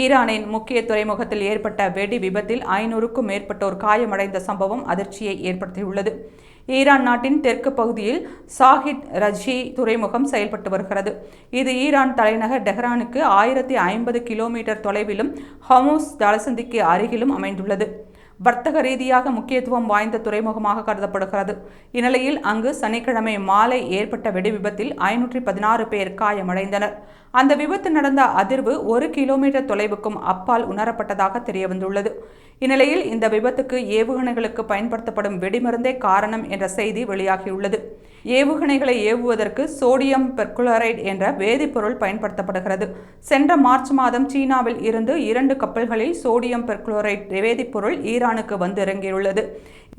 ஈரானின் முக்கிய துறைமுகத்தில் ஏற்பட்ட வெடி விபத்தில் 500க்கும் மேற்பட்டோர் காயமடைந்த சம்பவம் அதிர்ச்சியை ஏற்படுத்தியுள்ளது. ஈரான் நாட்டின் தெற்கு பகுதியில் சாஹித் ரஜி துறைமுகம் செயல்பட்டு வருகிறது. இது ஈரான் தலைநகர் டெஹ்ரானுக்கு 1050 கிலோமீட்டர் தொலைவிலும் ஹோர்முஸ் ஜலசந்திக்கு அருகிலும் அமைந்துள்ளது. வர்த்தக ரீதியாக முக்கியத்துவம் வாய்ந்த துறைமுகமாக கருதப்படுகிறது. இந்நிலையில் அங்கு சனிக்கிழமை மாலை ஏற்பட்ட வெடிவிபத்தில் 516 பேர் காயமடைந்தனர். அந்த விபத்து நடந்த அதிர்வு 1 கிலோமீட்டர் தொலைவுக்கும் அப்பால் உணரப்பட்டதாக தெரியவந்துள்ளது. இந்நிலையில் இந்த விபத்துக்கு ஏவுகணைகளுக்கு பயன்படுத்தப்படும் வெடிமருந்தே காரணம் என்ற செய்தி வெளியாகியுள்ளது. ஏவுகணைகளை ஏவுவதற்கு சோடியம் பெர்குளோரைடு என்ற வேதிப்பொருள் பயன்படுத்தப்படுகிறது. சென்ற மார்ச் மாதம் சீனாவில் இருந்து 2 கப்பல்களில் சோடியம் பெர்குளோரைடு வேதிப்பொருள் ஈரானுக்கு வந்து இறங்கியுள்ளது.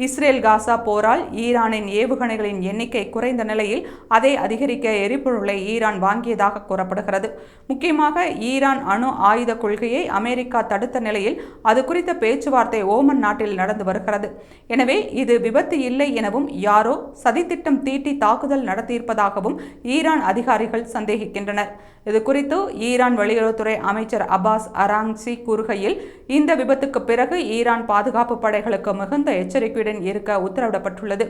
இஸ்ரேல் காசா போரால் ஈரானின் ஏவுகணைகளின் எண்ணிக்கை குறைந்த நிலையில் அதை அதிகரிக்க எரிபொருளை ஈரான் வாங்கியதாக கூறப்படுகிறது. முக்கியமாக ஈரான் அணு ஆயுத கொள்கையை அமெரிக்கா தடுத்த நிலையில் அது குறித்த பேச்சுவார்த்தை ஓமன் நாட்டில் நடந்து வருகிறது. எனவே இது விபத்து இல்லை எனவும் யாரோ சதித்திட்டம் தீட்டி தாக்குதல் நடத்தியிருப்பதாகவும் ஈரான் அதிகாரிகள் சந்தேகிக்கின்றனர். இது குறித்து ஈரான் வெளியுறவுத்துறை அமைச்சர் அப்பாஸ் அராங்சி கூறுகையில், இந்த விபத்துக்கு பிறகு ஈரான் பாதுகாப்பு படைகளுக்கு மிகுந்த எச்சரிக்கையுடன் இருக்க உத்தரவிடப்பட்டுள்ளது.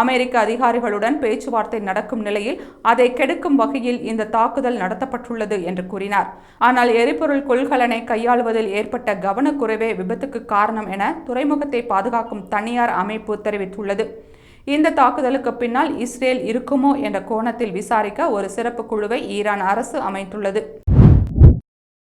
அமெரிக்க அதிகாரிகளுடன் பேச்சுவார்த்தை நடக்கும் நிலையில் அதை கெடுக்கும் வகையில் இந்த தாக்குதல் நடத்தப்பட்டுள்ளது என்று கூறினார். ஆனால் எரிபொருள் கொள்கலனை கையாளுவதில் ஏற்பட்ட கவனக்குறைவே விபத்துக்கு காரணம் என துறைமுகத்தை பாதுகாக்கும் தனியார் அமைப்பு தெரிவித்துள்ளது. இந்த தாக்குதலுக்கு பின்னால் இஸ்ரேல் இருக்குமோ என்ற கோணத்தில் விசாரிக்க ஒரு சிறப்பு குழுவை ஈரான் அரசு அமைத்துள்ளது.